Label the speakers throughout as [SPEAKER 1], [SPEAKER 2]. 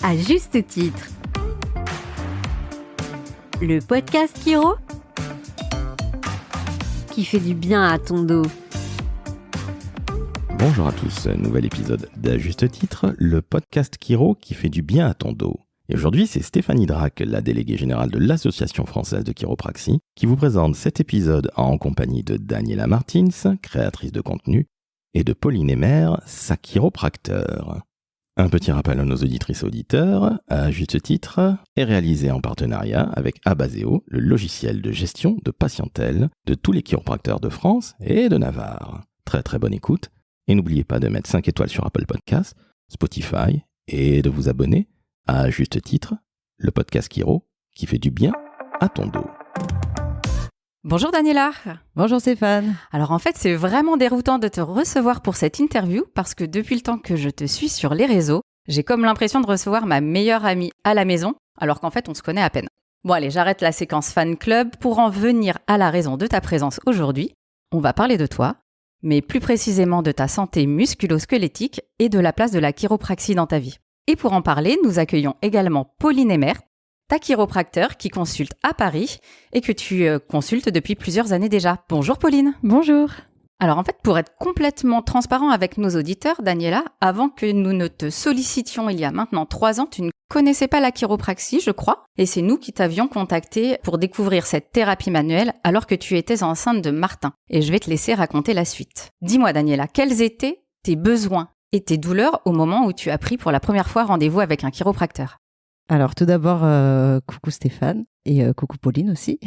[SPEAKER 1] À juste titre. Le podcast Chiro qui fait du bien à ton dos.
[SPEAKER 2] Bonjour à tous, nouvel épisode d'À juste titre, le podcast Chiro qui fait du bien à ton dos. Et aujourd'hui, c'est Stéphanie Drac, la déléguée générale de l'Association française de chiropraxie, qui vous présente cet épisode en compagnie de Daniela Martins, créatrice de contenu, et de Pauline Emer, sa chiropracteur. Un petit rappel à nos auditrices et auditeurs, À juste titre, est réalisé en partenariat avec Abaseo, le logiciel de gestion de patientèle de tous les chiropracteurs de France et de Navarre. Très très bonne écoute, et n'oubliez pas de mettre 5 étoiles sur Apple Podcasts, Spotify, et de vous abonner à juste titre, le podcast Chiro qui fait du bien à ton dos.
[SPEAKER 3] Bonjour Daniela.
[SPEAKER 4] Bonjour Stéphane.
[SPEAKER 3] Alors en fait, c'est vraiment déroutant de te recevoir pour cette interview parce que depuis le temps que je te suis sur les réseaux, j'ai comme l'impression de recevoir ma meilleure amie à la maison, alors qu'en fait, on se connaît à peine. Bon allez, j'arrête la séquence fan club pour en venir à la raison de ta présence aujourd'hui. On va parler de toi, mais plus précisément de ta santé musculo-squelettique et de la place de la chiropraxie dans ta vie. Et pour en parler, nous accueillons également Pauline Emer, ta chiropracteur qui consulte à Paris et que tu consultes depuis plusieurs années déjà. Bonjour Pauline.
[SPEAKER 4] Bonjour.
[SPEAKER 3] Alors en fait, pour être complètement transparent avec nos auditeurs, Daniela, avant que nous ne te sollicitions il y a maintenant 3 ans, tu ne connaissais pas la chiropraxie, je crois, et c'est nous qui t'avions contacté pour découvrir cette thérapie manuelle alors que tu étais enceinte de Martin. Et je vais te laisser raconter la suite. Dis-moi Daniela, quels étaient tes besoins et tes douleurs au moment où tu as pris pour la première fois rendez-vous avec un chiropracteur ?
[SPEAKER 4] Alors tout d'abord, coucou Stéphane et coucou Pauline aussi.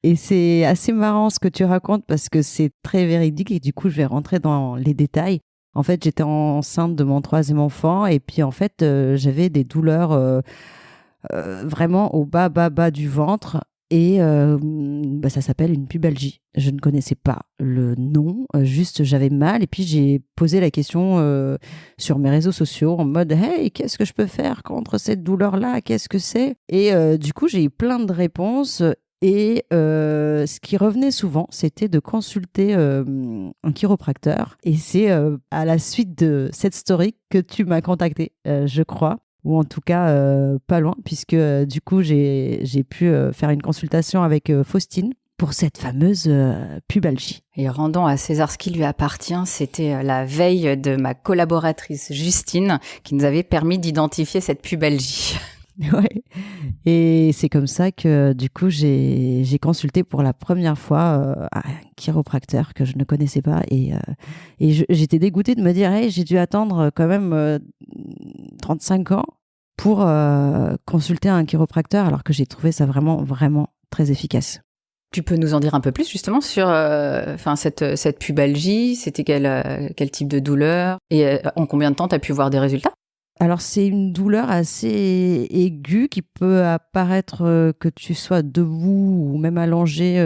[SPEAKER 4] Et c'est assez marrant ce que tu racontes parce que c'est très véridique et du coup je vais rentrer dans les détails. En fait, j'étais enceinte de mon 3e enfant et puis en fait j'avais des douleurs vraiment au bas du ventre. Et ça s'appelle une pubalgie. Je ne connaissais pas le nom, juste j'avais mal. Et puis j'ai posé la question sur mes réseaux sociaux en mode « Hey, qu'est-ce que je peux faire contre cette douleur-là ? Qu'est-ce que c'est ?» Et du coup, j'ai eu plein de réponses. Et ce qui revenait souvent, c'était de consulter un chiropracteur. Et c'est à la suite de cette story que tu m'as contactée, je crois. Ou en tout cas pas loin, puisque du coup j'ai pu faire une consultation avec Faustine pour cette fameuse pubalgie.
[SPEAKER 3] Et rendons à César ce qui lui appartient, c'était la veille de ma collaboratrice Justine qui nous avait permis d'identifier cette pubalgie.
[SPEAKER 4] Ouais. Et c'est comme ça que du coup j'ai consulté pour la première fois un chiropracteur que je ne connaissais pas et j'étais dégoûtée de me dire hey, j'ai dû attendre quand même 35 ans pour consulter un chiropracteur alors que j'ai trouvé ça vraiment très efficace.
[SPEAKER 3] Tu peux nous en dire un peu plus justement sur cette pubalgie, c'était quel type de douleur et en combien de temps tu as pu voir des résultats ?
[SPEAKER 4] Alors, c'est une douleur assez aiguë qui peut apparaître que tu sois debout ou même allongé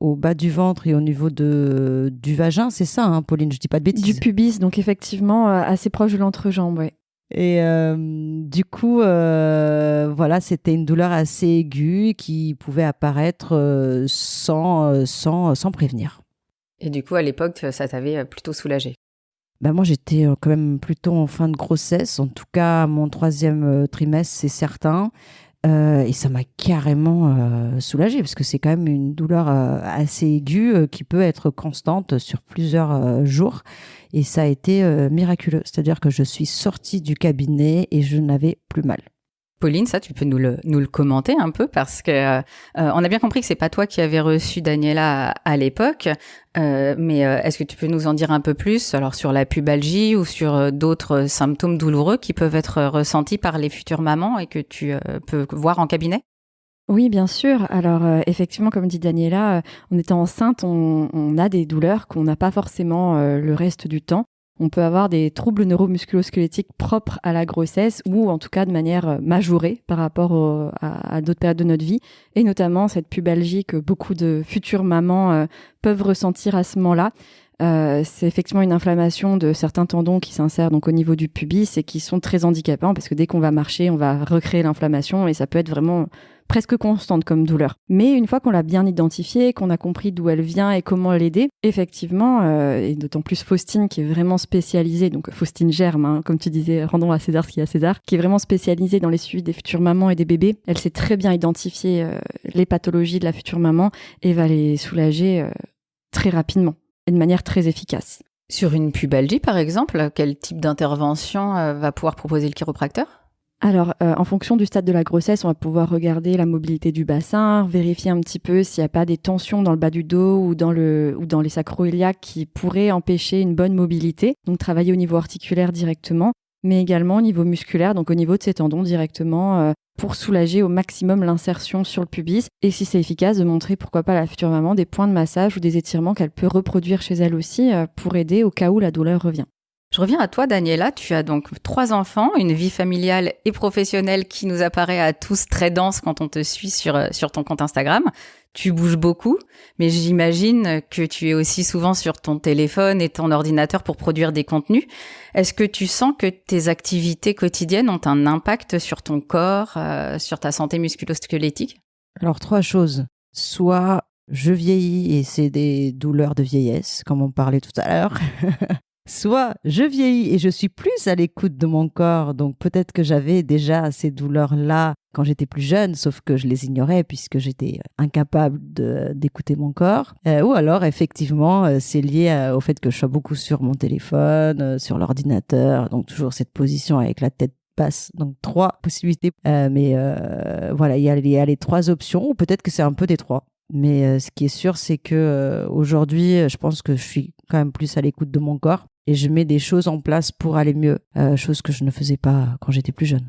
[SPEAKER 4] au bas du ventre et au niveau du vagin. C'est ça, hein, Pauline, je dis pas de bêtises.
[SPEAKER 5] Du pubis, donc effectivement assez proche de l'entrejambe, ouais.
[SPEAKER 4] Et du coup, voilà, c'était une douleur assez aiguë qui pouvait apparaître sans prévenir.
[SPEAKER 3] Et du coup, à l'époque, ça t'avait plutôt soulagé ?
[SPEAKER 4] Moi, j'étais quand même plutôt en fin de grossesse. En tout cas, mon 3e trimestre, c'est certain. Et ça m'a carrément soulagée parce que c'est quand même une douleur assez aiguë qui peut être constante sur plusieurs jours. Et ça a été miraculeux. C'est-à-dire que je suis sortie du cabinet et je n'avais plus mal.
[SPEAKER 3] Pauline, ça, tu peux nous le commenter un peu parce que on a bien compris que c'est pas toi qui avais reçu Daniela à l'époque, mais est-ce que tu peux nous en dire un peu plus, alors sur la pubalgie ou sur d'autres symptômes douloureux qui peuvent être ressentis par les futures mamans et que tu peux voir en cabinet ?
[SPEAKER 5] Oui, bien sûr. Alors effectivement, comme dit Daniela, en étant enceinte, on a des douleurs qu'on n'a pas forcément le reste du temps. On peut avoir des troubles neuromusculo-squelettiques propres à la grossesse ou en tout cas de manière majorée par rapport à d'autres périodes de notre vie et notamment cette pubalgie que beaucoup de futures mamans peuvent ressentir à ce moment-là. C'est effectivement une inflammation de certains tendons qui s'insèrent donc au niveau du pubis et qui sont très handicapants parce que dès qu'on va marcher, on va recréer l'inflammation et ça peut être vraiment presque constante comme douleur. Mais une fois qu'on l'a bien identifiée, qu'on a compris d'où elle vient et comment l'aider, effectivement, et d'autant plus Faustine qui est vraiment spécialisée, donc Faustine Germe, hein, comme tu disais, rendons à César ce qu'il y a à César, qui est vraiment spécialisée dans les suivis des futures mamans et des bébés. Elle sait très bien identifier les pathologies de la future maman et va les soulager très rapidement et de manière très efficace.
[SPEAKER 3] Sur une pubalgie, par exemple, quel type d'intervention va pouvoir proposer le chiropracteur ?
[SPEAKER 5] Alors, en fonction du stade de la grossesse, on va pouvoir regarder la mobilité du bassin, vérifier un petit peu s'il n'y a pas des tensions dans le bas du dos ou dans les sacro-iliaques qui pourraient empêcher une bonne mobilité. Donc, travailler au niveau articulaire directement, mais également au niveau musculaire, donc au niveau de ses tendons directement, pour soulager au maximum l'insertion sur le pubis. Et si c'est efficace, de montrer pourquoi pas à la future maman des points de massage ou des étirements qu'elle peut reproduire chez elle aussi pour aider au cas où la douleur revient.
[SPEAKER 3] Je reviens à toi, Daniela. Tu as donc 3 enfants, une vie familiale et professionnelle qui nous apparaît à tous très dense quand on te suit sur ton compte Instagram. Tu bouges beaucoup, mais j'imagine que tu es aussi souvent sur ton téléphone et ton ordinateur pour produire des contenus. Est-ce que tu sens que tes activités quotidiennes ont un impact sur ton corps, sur ta santé musculo-squelettique ?
[SPEAKER 4] Alors, 3 choses. Soit je vieillis et c'est des douleurs de vieillesse, comme on parlait tout à l'heure. Soit je vieillis et je suis plus à l'écoute de mon corps, donc peut-être que j'avais déjà ces douleurs-là quand j'étais plus jeune, sauf que je les ignorais puisque j'étais incapable d'écouter mon corps. Ou alors, effectivement, c'est lié au fait que je sois beaucoup sur mon téléphone, sur l'ordinateur, donc toujours cette position avec la tête basse. Donc 3 possibilités, mais voilà, il y a les 3 options, ou peut-être que c'est un peu des 3. Mais ce qui est sûr, c'est que aujourd'hui, je pense que je suis quand même plus à l'écoute de mon corps et je mets des choses en place pour aller mieux, chose que je ne faisais pas quand j'étais plus jeune.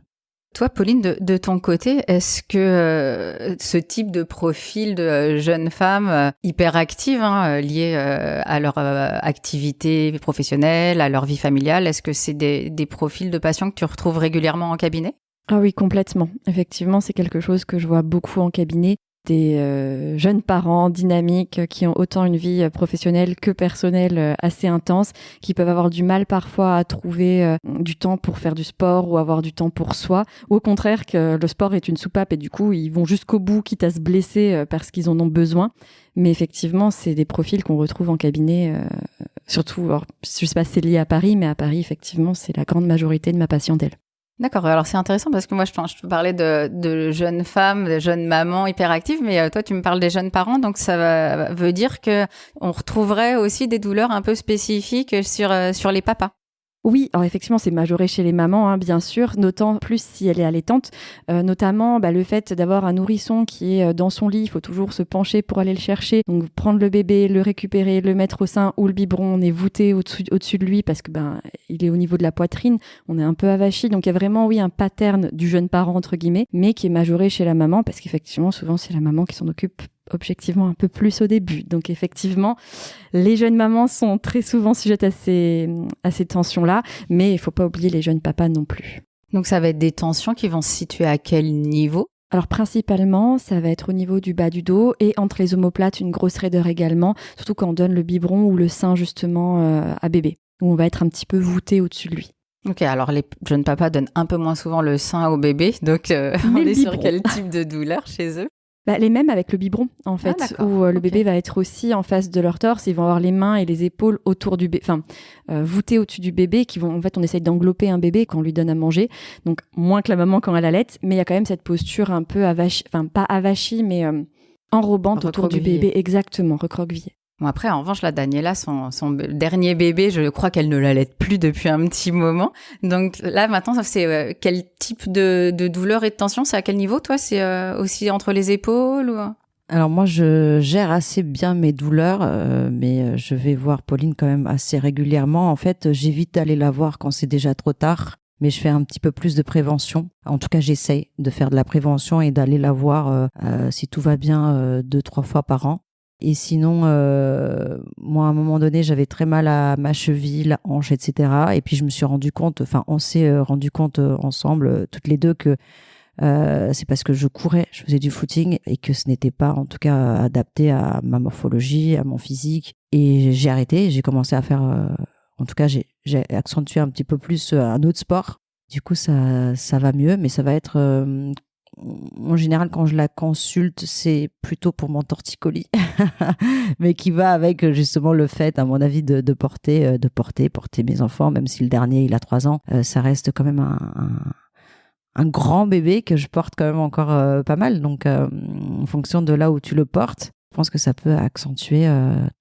[SPEAKER 3] Toi, Pauline, de ton côté, est-ce que ce type de profil de jeune femme hyperactive, lié à leur activité professionnelle, à leur vie familiale, est-ce que c'est des profils de patients que tu retrouves régulièrement en cabinet ?
[SPEAKER 5] Ah oui, complètement. Effectivement, c'est quelque chose que je vois beaucoup en cabinet. Des jeunes parents dynamiques qui ont autant une vie professionnelle que personnelle assez intense, qui peuvent avoir du mal parfois à trouver du temps pour faire du sport ou avoir du temps pour soi, ou au contraire que le sport est une soupape et du coup ils vont jusqu'au bout quitte à se blesser parce qu'ils en ont besoin. Mais effectivement, c'est des profils qu'on retrouve en cabinet, surtout, alors, je sais pas si c'est lié à Paris, mais à Paris, effectivement, c'est la grande majorité de ma patientèle.
[SPEAKER 3] D'accord, alors c'est intéressant parce que moi je te parlais de jeunes femmes, de jeunes mamans hyperactives, mais toi tu me parles des jeunes parents, donc ça veut dire que on retrouverait aussi des douleurs un peu spécifiques sur les papas.
[SPEAKER 5] Oui, alors effectivement, c'est majoré chez les mamans, bien sûr, notant plus si elle est allaitante, notamment le fait d'avoir un nourrisson qui est dans son lit, il faut toujours se pencher pour aller le chercher, donc prendre le bébé, le récupérer, le mettre au sein ou le biberon, on est voûté au-dessus de lui parce que il est au niveau de la poitrine, on est un peu avachi, donc il y a vraiment un pattern du jeune parent entre guillemets, mais qui est majoré chez la maman parce qu'effectivement, souvent c'est la maman qui s'en occupe objectivement un peu plus au début. Donc effectivement, les jeunes mamans sont très souvent sujettes à ces tensions-là, mais il faut pas oublier les jeunes papas non plus.
[SPEAKER 3] Donc ça va être des tensions qui vont se situer à quel niveau ?
[SPEAKER 5] Alors principalement, ça va être au niveau du bas du dos et entre les omoplates, une grosse raideur également, surtout quand on donne le biberon ou le sein justement à bébé, où on va être un petit peu voûté au-dessus de lui.
[SPEAKER 3] Ok, alors les jeunes papas donnent un peu moins souvent le sein au bébé, donc on est sur quel type de douleur chez eux ?
[SPEAKER 5] Les mêmes avec le biberon, en fait, où le bébé va être aussi en face de leur torse. Ils vont avoir les mains et les épaules autour du bébé, voûtées au-dessus du bébé, qui vont, en fait, on essaye d'englober un bébé quand on lui donne à manger. Donc, moins que la maman quand elle allaite, mais il y a quand même cette posture un peu avachie, pas avachie, mais enrobante autour du bébé. Exactement, recroquevillée.
[SPEAKER 3] Bon, après, en revanche, la Daniela, son dernier bébé, je crois qu'elle ne l'allaite plus depuis un petit moment. Donc là, maintenant, c'est quel type de douleur et de tension ? C'est à quel niveau, toi ? C'est aussi entre les épaules ou...
[SPEAKER 4] Alors moi, je gère assez bien mes douleurs, mais je vais voir Pauline quand même assez régulièrement. En fait, j'évite d'aller la voir quand c'est déjà trop tard, mais je fais un petit peu plus de prévention. En tout cas, j'essaye de faire de la prévention et d'aller la voir, si tout va bien, 2-3 fois par an. Et sinon, moi, à un moment donné, j'avais très mal à ma cheville, la hanche, etc. Et puis, je me suis rendu compte, on s'est rendu compte ensemble, toutes les deux, que c'est parce que je courais, je faisais du footing et que ce n'était pas, en tout cas, adapté à ma morphologie, à mon physique. Et j'ai arrêté, j'ai commencé à faire, en tout cas, j'ai accentué un petit peu plus un autre sport. Du coup, ça va mieux, mais ça va être en général, quand je la consulte, c'est plutôt pour mon torticolis, mais qui va avec justement le fait, à mon avis, de porter mes enfants, même si le dernier, il a 3 ans, ça reste quand même un grand bébé que je porte quand même encore pas mal. Donc, en fonction de là où tu le portes, je pense que ça peut accentuer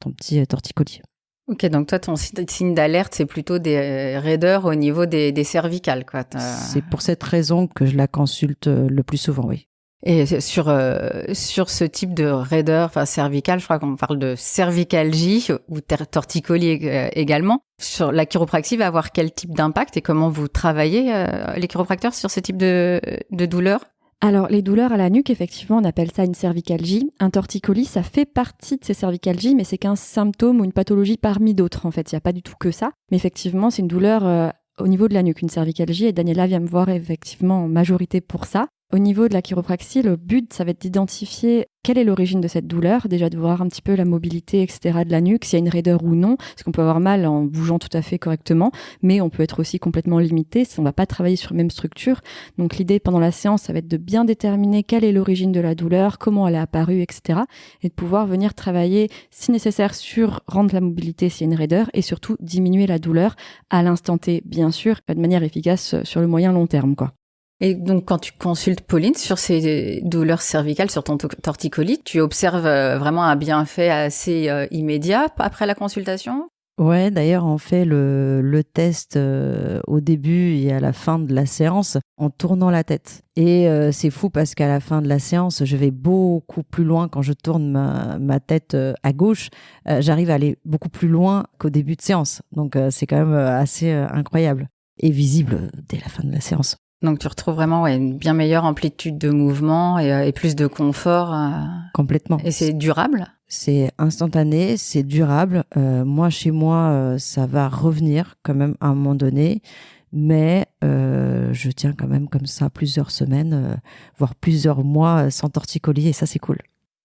[SPEAKER 4] ton petit torticolis.
[SPEAKER 3] Ok, donc toi, ton signe d'alerte, c'est plutôt des raideurs au niveau des cervicales, quoi.
[SPEAKER 4] C'est pour cette raison que je la consulte le plus souvent, oui.
[SPEAKER 3] Et sur ce type de raideur, enfin cervicale, je crois qu'on parle de cervicalgie ou torticolis également. Sur la chiropraxie, va avoir quel type d'impact et comment vous travaillez les chiropracteurs sur ce type de douleur?
[SPEAKER 5] Alors, les douleurs à la nuque, effectivement, on appelle ça une cervicalgie. Un torticolis, ça fait partie de ces cervicalgies, mais c'est qu'un symptôme ou une pathologie parmi d'autres, en fait. Il n'y a pas du tout que ça. Mais effectivement, c'est une douleur au niveau de la nuque, une cervicalgie. Et Daniela vient me voir effectivement en majorité pour ça. Au niveau de la chiropraxie, le but, ça va être d'identifier quelle est l'origine de cette douleur, déjà de voir un petit peu la mobilité, etc. de la nuque, s'il y a une raideur ou non, parce qu'on peut avoir mal en bougeant tout à fait correctement, mais on peut être aussi complètement limité si on ne va pas travailler sur la même structure. Donc l'idée pendant la séance, ça va être de bien déterminer quelle est l'origine de la douleur, comment elle est apparue, etc. Et de pouvoir venir travailler, si nécessaire, sur rendre la mobilité s'il y a une raideur, et surtout diminuer la douleur à l'instant T, bien sûr, de manière efficace sur le moyen long terme, quoi.
[SPEAKER 3] Et donc, quand tu consultes Pauline sur ces douleurs cervicales, sur ton torticolis, tu observes vraiment un bienfait assez immédiat après la consultation?
[SPEAKER 4] Ouais, d'ailleurs, on fait le test au début et à la fin de la séance en tournant la tête. Et c'est fou parce qu'à la fin de la séance, je vais beaucoup plus loin quand je tourne ma tête à gauche. J'arrive à aller beaucoup plus loin qu'au début de séance. Donc, c'est quand même assez incroyable et visible dès la fin de la séance.
[SPEAKER 3] Donc, tu retrouves vraiment une bien meilleure amplitude de mouvement et plus de confort.
[SPEAKER 4] Complètement.
[SPEAKER 3] Et c'est durable?
[SPEAKER 4] C'est instantané, c'est durable. Moi, chez moi, ça va revenir quand même à un moment donné. Mais je tiens quand même comme ça plusieurs semaines, voire plusieurs mois sans torticolis. Et ça, c'est cool.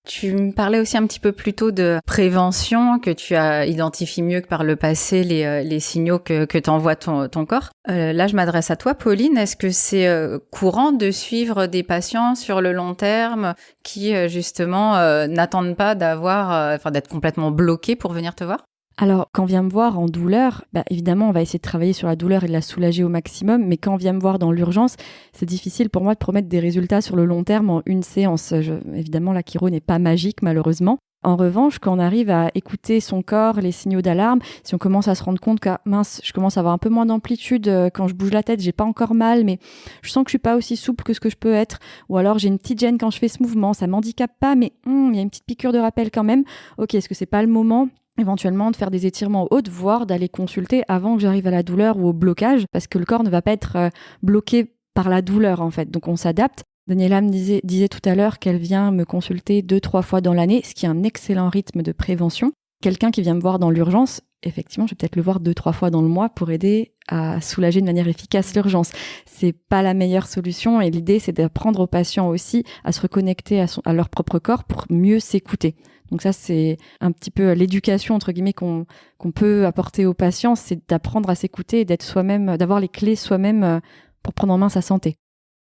[SPEAKER 3] Tu me parlais aussi un petit peu plus tôt de prévention, que tu as identifié mieux que par le passé les signaux que t'envoie ton corps. Là, je m'adresse à toi, Pauline. Est-ce que c'est courant de suivre des patients sur le long terme qui, justement, n'attendent pas d'être complètement bloqués pour venir te voir?
[SPEAKER 5] Alors, quand on vient me voir en douleur, évidemment, on va essayer de travailler sur la douleur et de la soulager au maximum. Mais quand on vient me voir dans l'urgence, c'est difficile pour moi de promettre des résultats sur le long terme en une séance. Évidemment, la chiro n'est pas magique, malheureusement. En revanche, quand on arrive à écouter son corps, les signaux d'alarme, si on commence à se rendre compte que mince, je commence à avoir un peu moins d'amplitude quand je bouge la tête, j'ai pas encore mal, mais je sens que je suis pas aussi souple que ce que je peux être, ou alors j'ai une petite gêne quand je fais ce mouvement, ça m'handicape pas, mais il y a une petite piqûre de rappel quand même. Ok, est-ce que c'est pas le moment éventuellement de faire des étirements hautes, voire d'aller consulter avant que j'arrive à la douleur ou au blocage, parce que le corps ne va pas être bloqué par la douleur en fait, donc on s'adapte. Daniela me disait tout à l'heure qu'elle vient me consulter 2-3 fois dans l'année, ce qui est un excellent rythme de prévention. Quelqu'un qui vient me voir dans l'urgence, effectivement, je vais peut-être le voir 2-3 fois dans le mois pour aider à soulager de manière efficace l'urgence. C'est pas la meilleure solution et l'idée, c'est d'apprendre aux patients aussi à se reconnecter à leur propre corps pour mieux s'écouter. Donc ça, c'est un petit peu l'éducation, entre guillemets, qu'on peut apporter aux patients, c'est d'apprendre à s'écouter et d'être soi-même, d'avoir les clés soi-même pour prendre en main sa santé.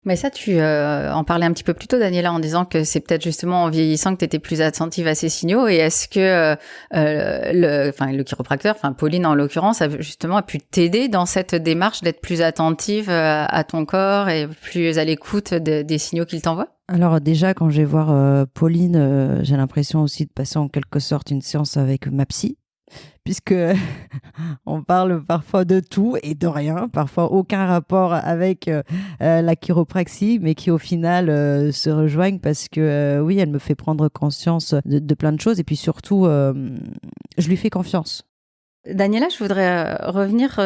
[SPEAKER 3] Mais ça, tu en parlais un petit peu plus tôt, Daniela, en disant que c'est peut-être justement en vieillissant que tu étais plus attentive à ces signaux. Et est-ce que le chiropracteur, Pauline en l'occurrence, a pu t'aider dans cette démarche d'être plus attentive à ton corps et plus à l'écoute des signaux qu'il t'envoie?
[SPEAKER 4] Alors déjà, quand je vais voir Pauline, j'ai l'impression aussi de passer en quelque sorte une séance avec ma psy. Puisque on parle parfois de tout et de rien, parfois aucun rapport avec la chiropraxie, mais qui au final se rejoignent parce que oui, elle me fait prendre conscience de plein de choses et puis surtout, je lui fais confiance.
[SPEAKER 3] Daniela, je voudrais revenir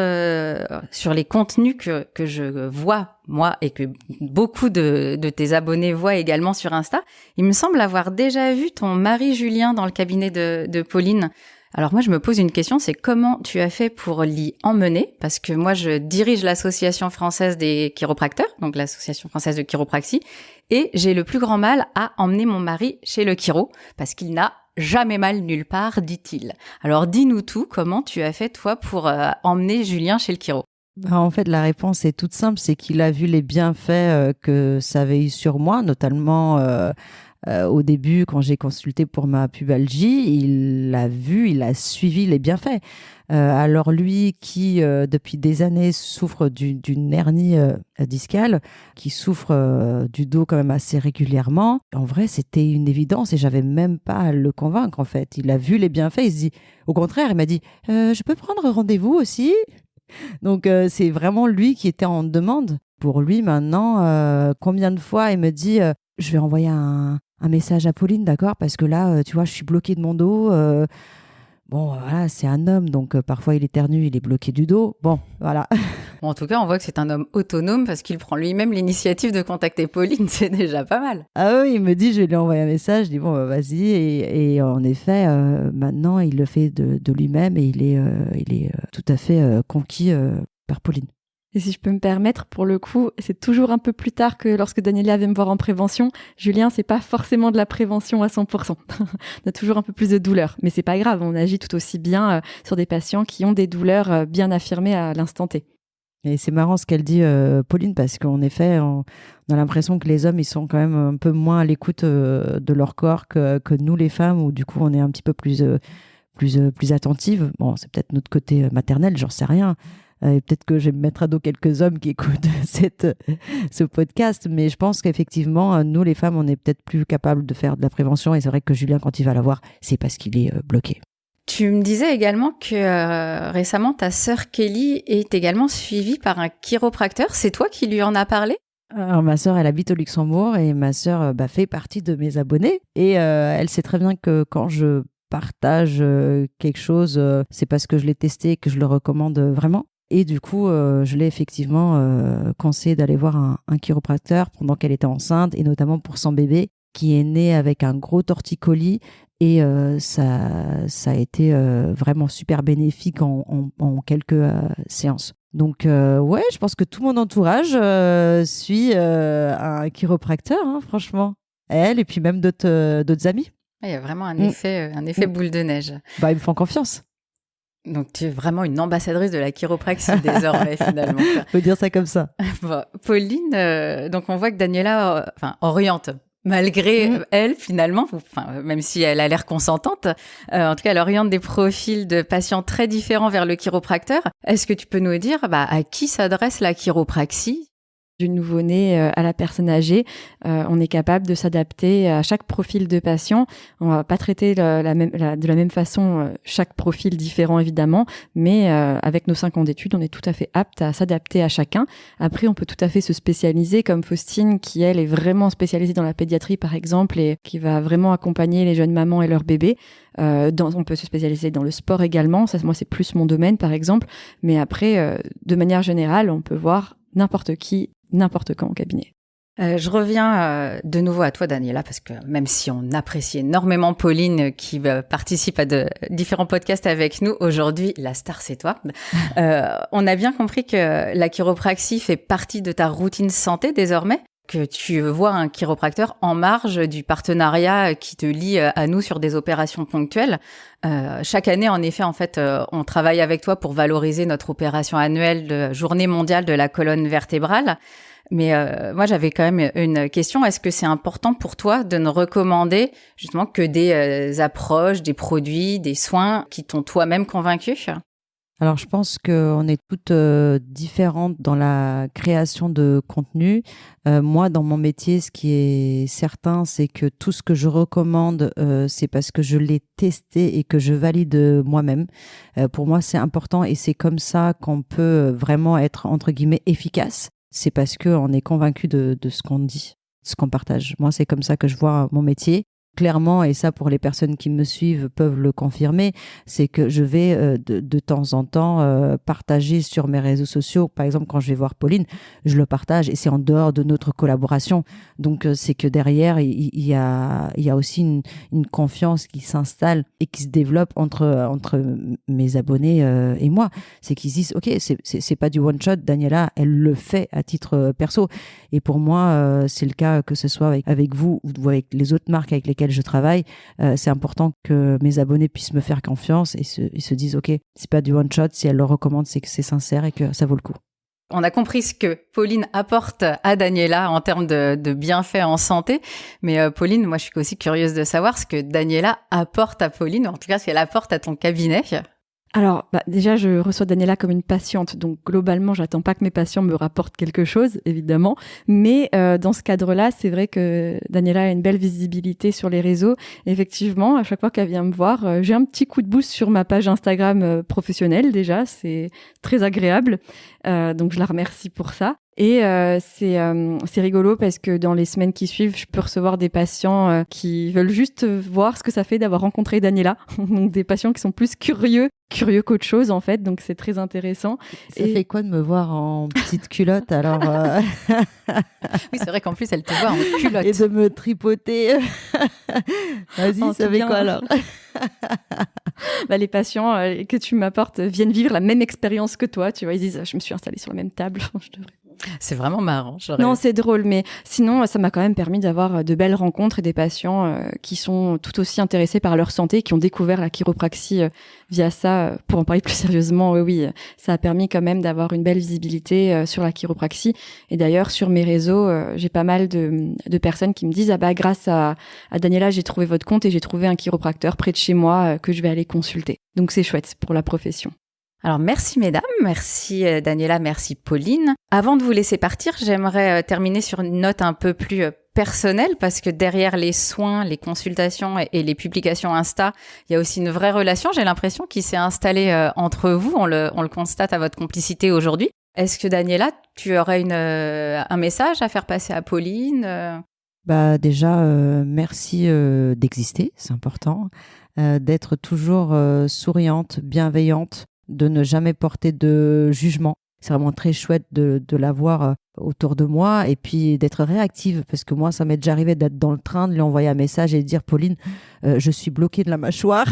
[SPEAKER 3] sur les contenus que je vois, moi, et que beaucoup de tes abonnés voient également sur Insta. Il me semble avoir déjà vu ton mari Julien dans le cabinet de Pauline. Alors moi, je me pose une question, c'est comment tu as fait pour l'y emmener? Parce que moi, je dirige l'association française des chiropracteurs, donc l'association française de chiropraxie, et j'ai le plus grand mal à emmener mon mari chez le chiro, parce qu'il n'a jamais mal nulle part, dit-il. Alors dis-nous tout, comment tu as fait toi pour emmener Julien chez le chiro?
[SPEAKER 4] En fait, la réponse est toute simple, c'est qu'il a vu les bienfaits que ça avait eu sur moi, notamment au début, quand j'ai consulté pour ma pubalgie, il a vu, il a suivi les bienfaits. Alors lui qui, depuis des années, souffre d'une hernie discale, qui souffre du dos quand même assez régulièrement, en vrai, c'était une évidence et j'avais même pas à le convaincre, en fait. Il a vu les bienfaits, il se dit, au contraire, il m'a dit, je peux prendre rendez-vous aussi? Donc, c'est vraiment lui qui était en demande. Pour lui, maintenant, combien de fois il me dit je vais envoyer un message à Pauline, d'accord? Parce que là, tu vois, je suis bloquée de mon dos. Bon, voilà, c'est un homme, donc parfois il éternue, il est bloqué du dos. Bon, voilà.
[SPEAKER 3] Bon, en tout cas, on voit que c'est un homme autonome parce qu'il prend lui-même l'initiative de contacter Pauline, c'est déjà pas mal.
[SPEAKER 4] Ah oui, il me dit, je vais lui envoyer un message. Je dis, bon, vas-y. Et en effet, maintenant, il le fait de lui-même et il est tout à fait conquis par Pauline.
[SPEAKER 5] Et si je peux me permettre, pour le coup, c'est toujours un peu plus tard que lorsque Daniela vient me voir en prévention. Julien, c'est pas forcément de la prévention à 100%. On a toujours un peu plus de douleur. Mais c'est pas grave, on agit tout aussi bien sur des patients qui ont des douleurs bien affirmées à l'instant T.
[SPEAKER 4] Et c'est marrant ce qu'elle dit, Pauline, parce qu'en effet, on a l'impression que les hommes, ils sont quand même un peu moins à l'écoute de leur corps que nous, les femmes, où du coup, on est un petit peu plus attentive. Bon, c'est peut-être notre côté maternel, j'en sais rien. Et peut-être que je vais me mettre à dos quelques hommes qui écoutent ce podcast, mais je pense qu'effectivement, nous, les femmes, on est peut-être plus capables de faire de la prévention. Et c'est vrai que Julien, quand il va la voir, c'est parce qu'il est bloqué.
[SPEAKER 3] Tu me disais également que récemment, ta sœur Kelly est également suivie par un chiropracteur. C'est toi qui lui en as parlé?
[SPEAKER 4] Alors, ma sœur, elle habite au Luxembourg et ma sœur fait partie de mes abonnés. Et elle sait très bien que quand je partage quelque chose, c'est parce que je l'ai testé et que je le recommande vraiment. Et du coup, je l'ai effectivement conseillé d'aller voir un chiropracteur pendant qu'elle était enceinte, et notamment pour son bébé qui est né avec un gros torticolis. Et ça a été vraiment super bénéfique en quelques séances. Donc, ouais, je pense que tout mon entourage suit un chiropracteur, hein, franchement. Elle et puis même d'autres amis.
[SPEAKER 3] Il y a vraiment un effet boule de neige.
[SPEAKER 4] Bah, ils me font confiance.
[SPEAKER 3] Donc, tu es vraiment une ambassadrice de la chiropraxie désormais, finalement.
[SPEAKER 4] Faut dire ça comme ça.
[SPEAKER 3] Bon, Pauline, donc on voit que Daniela oriente, malgré elle, finalement, même si elle a l'air consentante. En tout cas, elle oriente des profils de patients très différents vers le chiropracteur. Est-ce que tu peux nous dire à qui s'adresse la chiropraxie ?
[SPEAKER 5] Du nouveau-né à la personne âgée, on est capable de s'adapter à chaque profil de patient. On va pas traiter de la même façon chaque profil différent évidemment, mais avec nos 5 ans d'études, on est tout à fait apte à s'adapter à chacun. Après, on peut tout à fait se spécialiser comme Faustine qui, elle, est vraiment spécialisée dans la pédiatrie par exemple et qui va vraiment accompagner les jeunes mamans et leurs bébés. On peut se spécialiser dans le sport également. Ça, moi, c'est plus mon domaine par exemple. Mais après, de manière générale, on peut voir n'importe qui, n'importe quand au cabinet.
[SPEAKER 3] Je reviens de nouveau à toi, Daniela, parce que même si on apprécie énormément Pauline qui participe à de différents podcasts avec nous, aujourd'hui, la star, c'est toi. On a bien compris que la chiropraxie fait partie de ta routine santé désormais, que tu vois un chiropracteur en marge du partenariat qui te lie à nous sur des opérations ponctuelles. Chaque année, en effet, on travaille avec toi pour valoriser notre opération annuelle de Journée mondiale de la colonne vertébrale. Mais moi, j'avais quand même une question. Est-ce que c'est important pour toi de ne recommander justement que des approches, des produits, des soins qui t'ont toi-même convaincu ?
[SPEAKER 4] Alors, je pense qu'on est toutes différentes dans la création de contenu. Moi, dans mon métier, ce qui est certain, c'est que tout ce que je recommande, c'est parce que je l'ai testé et que je valide moi-même. Pour moi, c'est important et c'est comme ça qu'on peut vraiment être, entre guillemets, efficace. C'est parce qu'on est convaincu de ce qu'on dit, de ce qu'on partage. Moi, c'est comme ça que je vois mon métier. Clairement, et ça pour les personnes qui me suivent peuvent le confirmer, c'est que je vais de temps en temps partager sur mes réseaux sociaux. Par exemple, quand je vais voir Pauline, je le partage et c'est en dehors de notre collaboration. Donc, c'est que derrière, il y a aussi une confiance qui s'installe et qui se développe entre mes abonnés et moi. C'est qu'ils disent, OK, c'est pas du one shot. Daniela, elle le fait à titre perso. Et pour moi, c'est le cas que ce soit avec vous ou avec les autres marques avec lesquelles je travaille. C'est important que mes abonnés puissent me faire confiance et se disent, OK, c'est pas du one shot. Si elle le recommande, c'est que c'est sincère et que ça vaut le coup.
[SPEAKER 3] On a compris ce que Pauline apporte à Daniela en termes de bienfaits en santé. Mais Pauline, moi, je suis aussi curieuse de savoir ce que Daniela apporte à Pauline, en tout cas ce qu'elle apporte à ton cabinet.
[SPEAKER 5] Alors, déjà, je reçois Daniela comme une patiente, donc globalement, j'attends pas que mes patients me rapportent quelque chose, évidemment. Mais dans ce cadre-là, c'est vrai que Daniela a une belle visibilité sur les réseaux. Effectivement, à chaque fois qu'elle vient me voir, j'ai un petit coup de boost sur ma page Instagram professionnelle déjà, c'est très agréable. Donc, je la remercie pour ça. Et c'est rigolo parce que dans les semaines qui suivent, je peux recevoir des patients qui veulent juste voir ce que ça fait d'avoir rencontré Daniela. Donc des patients qui sont plus curieux qu'autre chose en fait. Donc c'est très intéressant.
[SPEAKER 4] Ça fait quoi de me voir en petite culotte alors
[SPEAKER 3] Oui, c'est vrai qu'en plus elle te voit en culotte.
[SPEAKER 4] Et de me tripoter. Vas-y,
[SPEAKER 5] En
[SPEAKER 4] ça
[SPEAKER 5] tout
[SPEAKER 4] fait
[SPEAKER 5] bien.
[SPEAKER 4] quoi alors?
[SPEAKER 5] Les patients que tu m'apportes viennent vivre la même expérience que toi. Tu vois, ils disent je me suis installée sur la même table.
[SPEAKER 3] C'est vraiment marrant.
[SPEAKER 5] Non, c'est drôle, mais sinon, ça m'a quand même permis d'avoir de belles rencontres et des patients qui sont tout aussi intéressés par leur santé, qui ont découvert la chiropraxie via ça. Pour en parler plus sérieusement, oui, ça a permis quand même d'avoir une belle visibilité sur la chiropraxie. Et d'ailleurs, sur mes réseaux, j'ai pas mal de personnes qui me disent « Ah bah, grâce à Daniela, j'ai trouvé votre compte et j'ai trouvé un chiropracteur près de chez moi que je vais aller consulter. » Donc, c'est chouette pour la profession.
[SPEAKER 3] Alors merci mesdames, merci Daniela, merci Pauline. Avant de vous laisser partir, j'aimerais terminer sur une note un peu plus personnelle parce que derrière les soins, les consultations et les publications Insta, il y a aussi une vraie relation, j'ai l'impression, qui s'est installée entre vous. On le constate à votre complicité aujourd'hui. Est-ce que Daniela, tu aurais un message à faire passer à Pauline
[SPEAKER 4] Déjà, merci d'exister, c'est important, d'être toujours souriante, bienveillante, de ne jamais porter de jugement. C'est vraiment très chouette de l'avoir autour de moi et puis d'être réactive parce que moi, ça m'est déjà arrivé d'être dans le train, de lui envoyer un message et de dire « Pauline, je suis bloquée de la mâchoire ».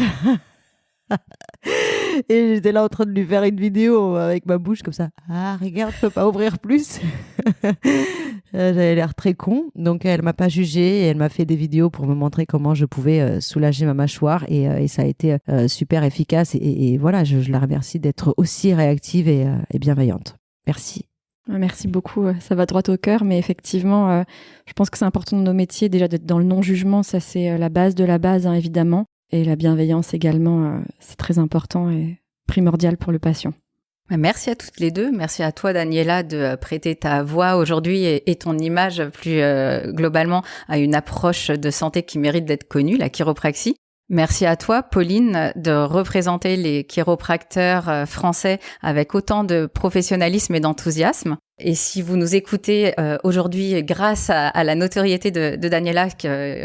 [SPEAKER 4] Et j'étais là en train de lui faire une vidéo avec ma bouche comme ça. Ah, regarde, je peux pas ouvrir plus. J'avais l'air très con. Donc, elle m'a pas jugée et elle m'a fait des vidéos pour me montrer comment je pouvais soulager ma mâchoire. Et ça a été super efficace. Et voilà, je la remercie d'être aussi réactive et bienveillante. Merci.
[SPEAKER 5] Merci beaucoup. Ça va droit au cœur. Mais effectivement, je pense que c'est important dans nos métiers déjà d'être dans le non-jugement. Ça, c'est la base de la base, hein, évidemment. Et la bienveillance également, c'est très important et primordial pour le patient.
[SPEAKER 3] Merci à toutes les deux. Merci à toi, Daniela, de prêter ta voix aujourd'hui et ton image plus globalement à une approche de santé qui mérite d'être connue, la chiropraxie. Merci à toi, Pauline, de représenter les chiropracteurs français avec autant de professionnalisme et d'enthousiasme. Et si vous nous écoutez aujourd'hui grâce à la notoriété de Daniela,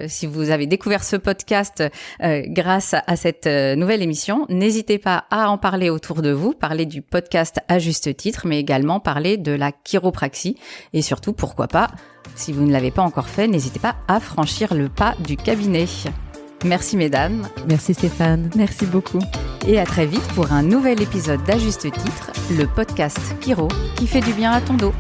[SPEAKER 3] si vous avez découvert ce podcast grâce à cette nouvelle émission, n'hésitez pas à en parler autour de vous, parler du podcast à juste titre, mais également parler de la chiropraxie. Et surtout, pourquoi pas, si vous ne l'avez pas encore fait, n'hésitez pas à franchir le pas du cabinet. Merci mesdames.
[SPEAKER 4] Merci Stéphane.
[SPEAKER 5] Merci beaucoup.
[SPEAKER 3] Et à très vite pour un nouvel épisode d'À Juste Titre, le podcast Chiro qui fait du bien à ton dos.